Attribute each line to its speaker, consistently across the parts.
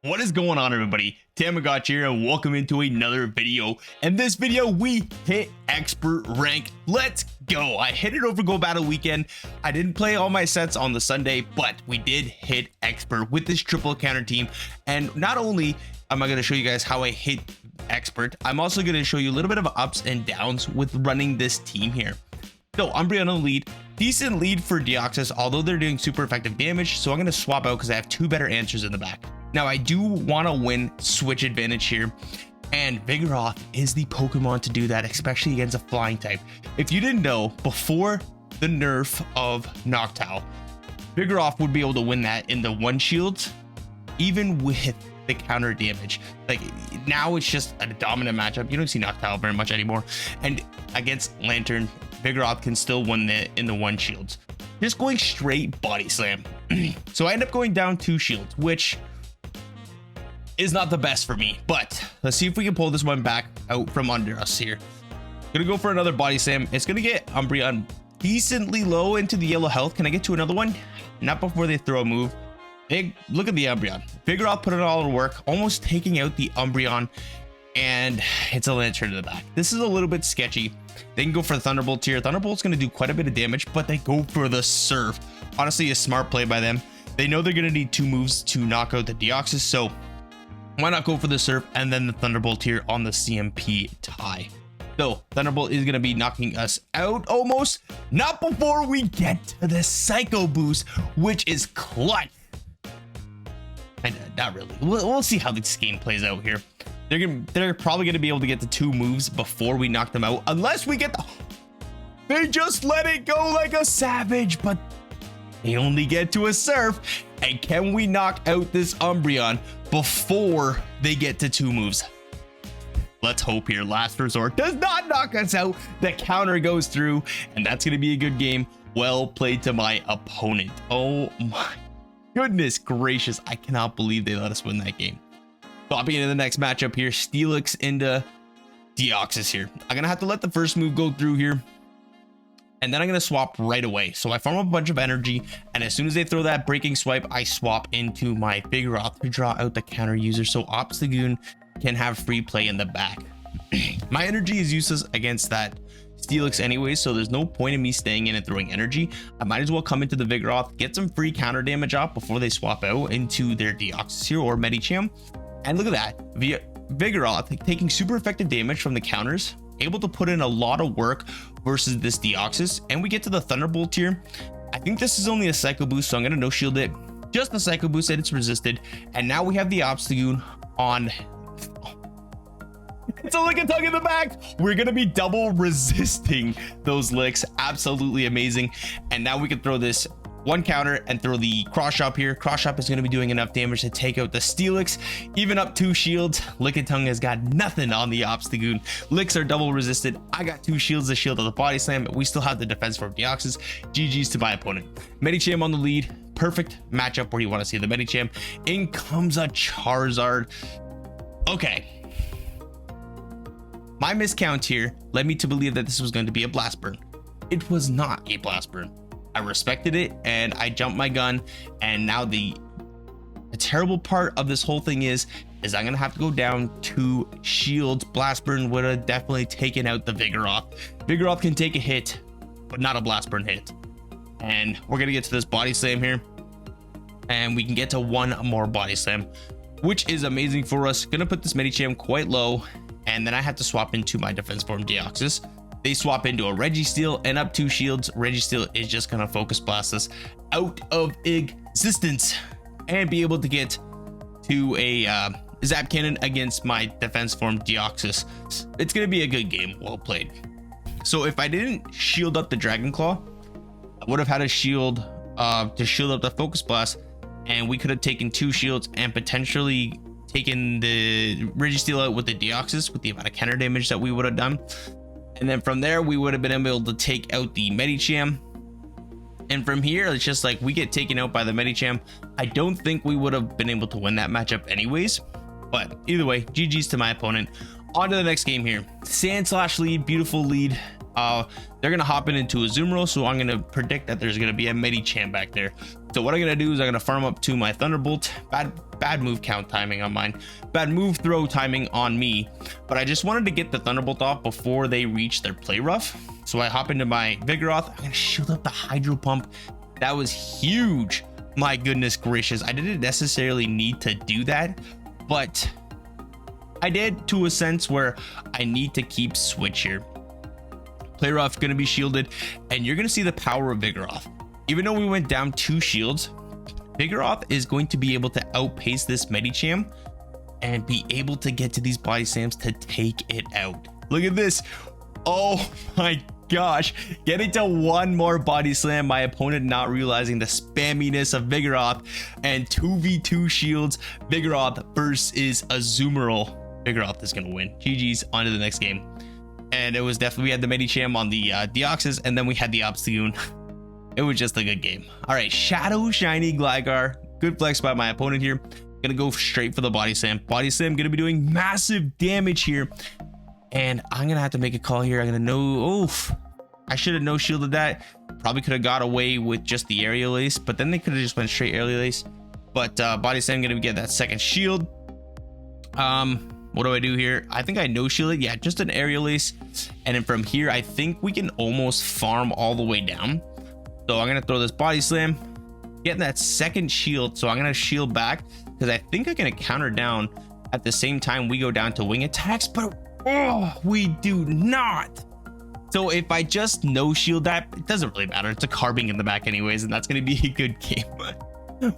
Speaker 1: What is going on, everybody? Thammagotcha here, and welcome into another video. In this video, we hit expert rank. Let's go. I hit it over Go Battle Weekend. I didn't play all my sets on the Sunday, but we did hit expert with this triple counter team. And not only am I going to show you guys how I hit expert, I'm also going to show you a little bit of ups and downs with running this team here. So Umbreon on the lead, decent lead for Deoxys, although they're doing super effective damage. So I'm going to swap out because I have two better answers in the back. Now I do want to win switch advantage here, and Vigoroth is the Pokemon to do that, especially against a flying type. If you didn't know, before the nerf of Noctowl, Vigoroth would be able to win that in the one shields, even with the counter damage. Like now it's just a dominant matchup. You don't see Noctowl very much anymore, and against Lantern, Vigoroth can still win in the one shields. Just going straight body slam. So I end up going down two shields, which is not the best for me, but let's see if we can pull this one back out from under us here. Gonna go for another body slam. It's gonna get Umbreon decently low into the yellow health. Can I get to another one? Not before they throw a move. Look at the Umbreon. Vigoroth put it all to work, almost taking out the Umbreon, and it's a Lantern to the back. This is a little bit sketchy. They can go for the Thunderbolt here. Thunderbolt's gonna do quite a bit of damage, but they go for the Surf. Honestly, a smart play by them. They know they're gonna need two moves to knock out the Deoxys, so why not go for the Surf and then the Thunderbolt here on the CMP tie. So Thunderbolt is going to be knocking us out almost, not before we get to the Psycho Boost, which is clutch. Not really. We'll see how this game plays out here. They're probably going to be able to get the two moves before we knock them out, unless we get the... They just let it go like a savage, but they only get to a Surf. And can we knock out this Umbreon before they get to two moves? Let's hope here. Last resort does not knock us out. The counter goes through, and that's going to be a good game. Well played to my opponent. Oh my goodness gracious. I cannot believe they let us win that game. Swapping into the next matchup here. Steelix into Deoxys here. I'm going to have to let the first move go through here, and then I'm going to swap right away. So I farm up a bunch of energy, and as soon as they throw that breaking swipe, I swap into my Vigoroth to draw out the counter user, so Obstagoon can have free play in the back. My energy is useless against that Steelix anyway, so there's no point in me staying in and throwing energy. I might as well come into the Vigoroth, get some free counter damage off before they swap out into their Deoxys here or Medicham. And look at that, Vigoroth taking super effective damage from the counters, able to put in a lot of work versus this Deoxys, and we get to the Thunderbolt here. I think this is only a Psycho Boost, so I'm gonna no shield it. Just a Psycho Boost, and it's resisted. And now we have the Obstagoon on. It's a lick and tug in the back. We're gonna be double resisting those licks. Absolutely amazing. And now we can throw this one counter and throw the Cross Chop here. Cross Chop is going to be doing enough damage to take out the Steelix, even up two shields. Lick and Tongue has got nothing on the Obstagoon. Licks are double resisted. I got two shields to shield of the body slam, but we still have the defense from Deoxys. GG's to my opponent. Medicham on the lead. Perfect matchup where you want to see the Medicham. In comes a Charizard. Okay. My miscount here led me to believe that this was going to be a Blast Burn. It was not a Blast Burn. I respected it and I jumped my gun, and now the terrible part of this whole thing is I'm gonna have to go down two shields. Blast Burn would have definitely taken out the Vigoroth. Vigoroth can take a hit, but not a Blast Burn hit. And we're gonna get to this body slam here, and we can get to one more body slam, which is amazing for us. Gonna put this Medicham quite low, and then I have to swap into my defense form Deoxys. They swap into a Registeel and up two shields. Registeel is just gonna focus blast us out of existence and be able to get to a Zap Cannon against my defense form Deoxys. It's gonna be a good game. Well played. So if I didn't shield up the Dragon Claw, I would have had a shield to shield up the focus blast, and we could have taken two shields and potentially taken the Registeel out with the Deoxys with the amount of counter damage that we would have done. And then from there, we would have been able to take out the Medicham. And from here, it's just like we get taken out by the Medicham. I don't think we would have been able to win that matchup anyways. But either way, GG's to my opponent. On to the next game here. Sandslash lead, beautiful lead. they're gonna hop into Azumarill, so I'm gonna predict that there's gonna be a Medicham back there. So what I'm gonna do is I'm gonna farm up to my Thunderbolt. Bad move count timing on mine, bad move throw timing on me, but I just wanted to get the Thunderbolt off before they reach their play rough. So I hop into my Vigoroth. I'm gonna shield up the Hydro Pump. That was huge. My goodness gracious, I didn't necessarily need to do that, but I did, to a sense where I need to keep switch here. Play rough gonna be shielded, and you're gonna see the power of Vigoroth. Even though we went down 2 shields, Vigoroth is going to be able to outpace this Medicham and be able to get to these body slams to take it out. Look at this. Oh my gosh, getting to 1 more body slam, my opponent not realizing the spamminess of Vigoroth, and 2v2 shields. Vigoroth versus Azumarill. Vigoroth is gonna win. GG's, on to the next game. And it was definitely, we had the Medicham on the Deoxys, and then we had the Obstagoon. It was just a good game. All right, Shadow Shiny Gligar. Good flex by my opponent here. Gonna go straight for the body slam. Body slam gonna be doing massive damage here. And I'm gonna have to make a call here. I'm gonna know, oof. I should have no shielded that. Probably could have got away with just the aerial ace, but then they could have just went straight aerial ace. But body slam gonna get that second shield. What do I do here? I think I no shield it. Yeah, just an aerial ace. And then from here, I think we can almost farm all the way down. So I'm gonna throw this body slam, getting that second shield. So I'm gonna shield back because I think I'm gonna counter down at the same time we go down to wing attacks, but oh, we do not. So if I just no shield that, it doesn't really matter. It's a carbing in the back anyways, and that's gonna be a good game.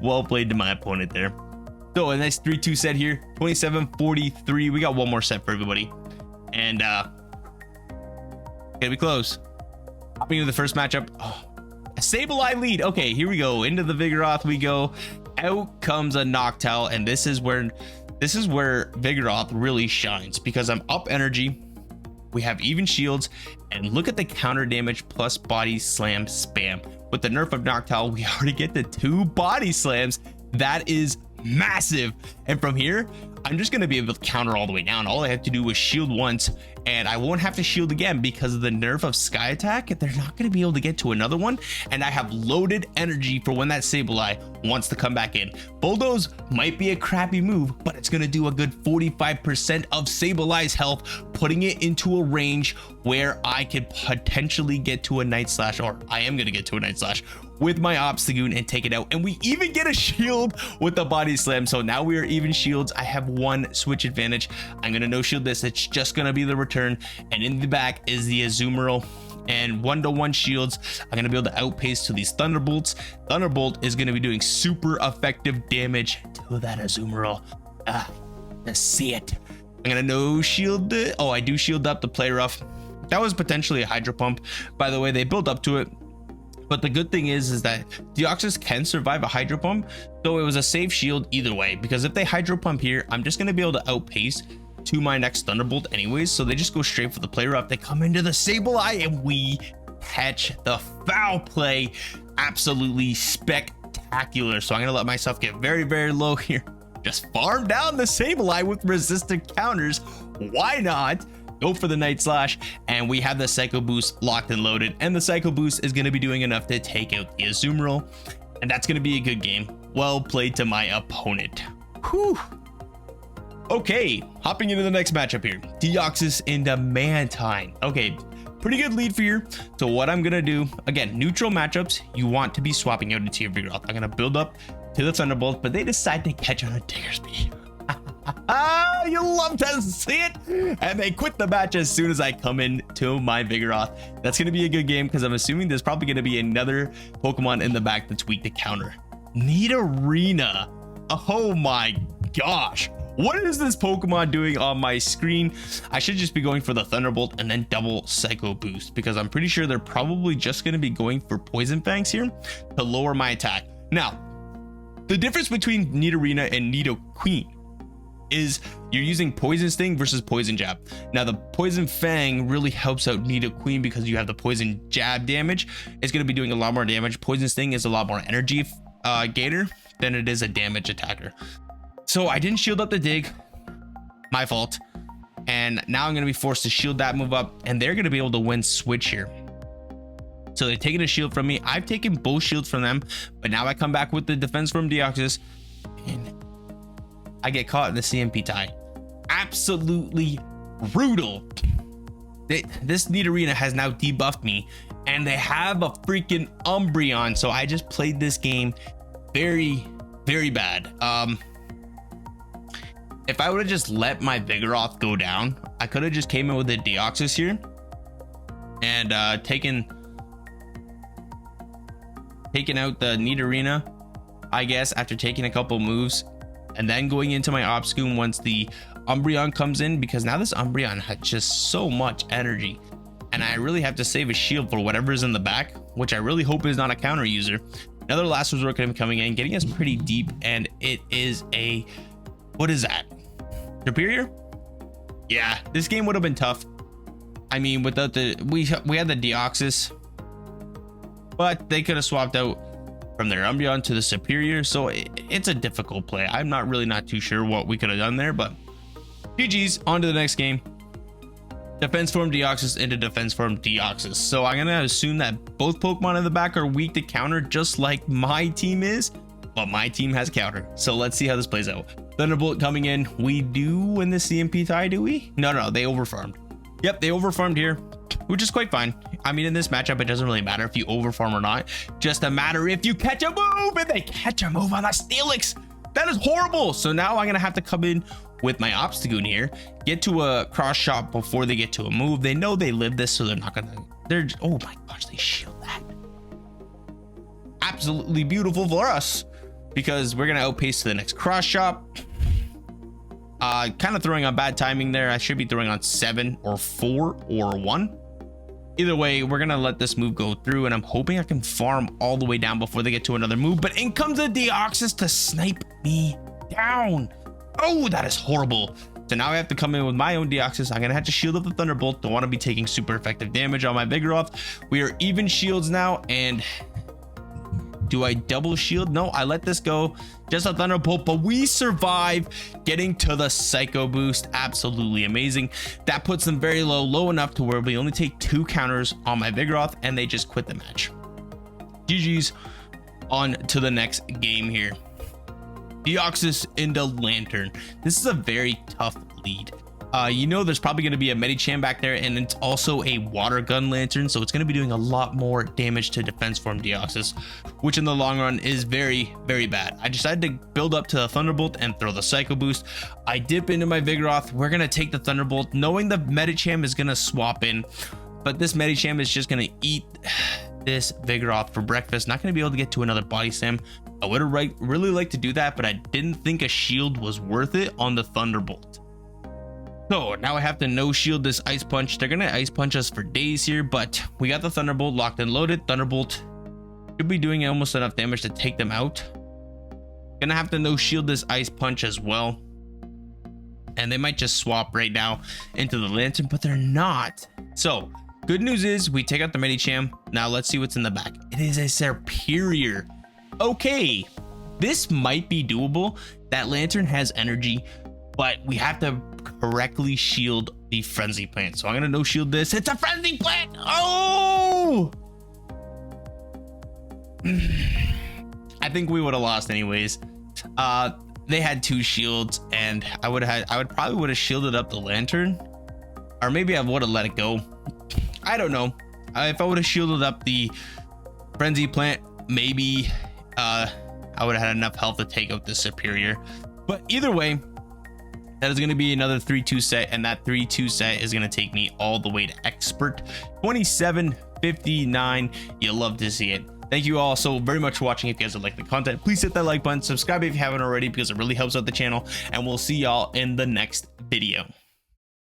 Speaker 1: Well played to my opponent there. So a nice 3-2 set here, 27-43. We got 1 more set for everybody, and gonna be close. Hopping into the first matchup. Oh, a Sableye lead. Okay, here we go. Into the Vigoroth we go. Out comes a Noctowl, and this is where Vigoroth really shines because I'm up energy. We have even shields, and look at the counter damage plus body slam spam. With the nerf of Noctowl, we already get the 2 body slams. That is massive. And from here, I'm just going to be able to counter all the way down. All I have to do is shield once, and I won't have to shield again because of the nerf of Sky Attack. They're not going to be able to get to another one, and I have loaded energy for when that Sableye wants to come back in. Bulldoze might be a crappy move, but it's going to do a good 45% of Sableye's health, putting it into a range where I could potentially get to a Night Slash, or I am going to get to a Night Slash with my Obstagoon and take it out. And we even get a shield with the body slam. So now we are even shields. I have 1 switch advantage. I'm going to no shield this. It's just going to be the return. And in the back is the Azumarill. And 1-to-1 shields. I'm going to be able to outpace to these Thunderbolts. Thunderbolt is going to be doing super effective damage to that Azumarill. Let's see it. I'm going to no shield it. Oh, I do shield up the play rough. That was potentially a Hydro Pump. By the way, they built up to it. But the good thing is that Deoxys can survive a Hydro Pump, so it was a safe shield either way, because if they Hydro Pump here, I'm just going to be able to outpace to my next Thunderbolt anyways. So they just go straight for the play rough. They come into the Sableye, and we catch the foul play. Absolutely spectacular. So I'm going to let myself get very, very low here. Just farm down the Sableye with resistant counters. Why not? Go for the Night Slash, and we have the Psycho Boost locked and loaded, and the Psycho Boost is going to be doing enough to take out the Azumarill, and that's going to be a good game. Well played to my opponent. Whew. Okay, hopping into the next matchup here. Deoxys into Mantine. Okay, pretty good lead for you. So what I'm going to do, again, neutral matchups, you want to be swapping out into your Vigoroth. I'm going to build up to the Thunderbolt, but they decide to catch on a Diggersby. You love to see it. And they quit the match as soon as I come in to my Vigoroth. That's going to be a good game because I'm assuming there's probably going to be another Pokemon in the back that's weak to counter. Nidorina. Oh my gosh. What is this Pokemon doing on my screen? I should just be going for the Thunderbolt and then double Psycho Boost, because I'm pretty sure they're probably just going to be going for Poison Fangs here to lower my attack. Now, the difference between Nidorina and Nidoqueen is you're using Poison Sting versus Poison Jab. Now the Poison Fang really helps out Nidoqueen because you have the Poison Jab damage. It's going to be doing a lot more damage. Poison Sting is a lot more energy gainer than it is a damage attacker. So I didn't shield up the dig. My fault. And now I'm going to be forced to shield that move up, and they're going to be able to win switch here. So they're taking a shield from me. I've taken both shields from them, but now I come back with the defense from Deoxys, and I get caught in the CMP tie. Absolutely brutal. This Nidorina has now debuffed me, and they have a freaking Umbreon. So I just played this game very, very bad. If I would have just let my Vigoroth go down, I could have just came in with the Deoxys here and taken out the Nidorina, I guess, after taking a couple moves, and then going into my Obscune once the Umbreon comes in, because now this Umbreon had just so much energy, and I really have to save a shield for whatever is in the back, which I really hope is not a counter user. Another last resort coming in, getting us pretty deep, and it is a, what is that? Superior? Yeah, this game would have been tough. I mean, without the we had the Deoxys, but they could have swapped out from their Umbreon to the Superior, so it's a difficult play. I'm not too sure what we could have done there, but GG's. On to the next game. Defense form Deoxys into defense form Deoxys. So I'm gonna assume that both Pokemon in the back are weak to counter, just like my team is, but my team has counter. So let's see how this plays out. Thunderbolt coming in. We do win the CMP tie, do we? No, they overfarmed. Yep, they overfarmed here, which is quite fine. I mean, in this matchup, it doesn't really matter if you overfarm or not. Just a matter if you catch a move, and they catch a move on that Steelix. That is horrible. So now I'm gonna have to come in with my Obstagoon here, get to a cross shot before they get to a move. They know they live this, so they're not gonna, oh my gosh, they shield that. Absolutely beautiful for us, because we're gonna outpace to the next cross shot. Kind of throwing on bad timing there. I should be throwing on 7 or 4 or 1. Either way, we're gonna let this move go through, and I'm hoping I can farm all the way down before they get to another move, but in comes the Deoxys to snipe me down. Oh, that is horrible. So now I have to come in with my own Deoxys. I'm gonna have to shield up the Thunderbolt. Don't want to be taking super effective damage on my Vigoroth. We are even shields now, and do I double shield? No, I let this go. Just a Thunderbolt, but we survive getting to the Psycho Boost. Absolutely amazing. That puts them very low enough to where we only take 2 counters on my Vigoroth, and they just quit the match. GG's. On to the next game here. Deoxys into Lantern. This is a very tough lead. You know, there's probably going to be a Medicham back there, and it's also a water gun Lantern, so it's going to be doing a lot more damage to defense form Deoxys, which in the long run is very, very bad. I decided to build up to the Thunderbolt and throw the Psycho Boost. I dip into my Vigoroth. We're going to take the Thunderbolt, knowing the Medicham is going to swap in, but this Medicham is just going to eat this Vigoroth for breakfast. Not going to be able to get to another Body Slam. I would have really liked to do that, but I didn't think a shield was worth it on the Thunderbolt. So now I have to no shield this Ice Punch. They're gonna Ice Punch us for days here, but we got the Thunderbolt locked and loaded. Thunderbolt should be doing almost enough damage to take them out. Gonna have to no shield this Ice Punch as well, and they might just swap right now into the Lantern, but they're not. So good news is we take out the Medicham. Now let's see what's in the back. It is a Superior. Okay, this might be doable. That Lantern has energy, but we have to correctly shield the Frenzy Plant. So I'm gonna no shield this. It's a Frenzy Plant. Oh, I think we would have lost anyways. They had 2 shields, and I probably would have shielded up the Lantern, or maybe I would have let it go. I don't know. If I would have shielded up the Frenzy Plant, maybe I would have had enough health to take out the Superior. But either way, that is going to be another 3-2 set, and that 3-2 set is going to take me all the way to Expert 2759. You love to see it. Thank you all so very much for watching. If you guys would like the content, please hit that like button, subscribe if you haven't already, because it really helps out the channel, and we'll see y'all in the next video.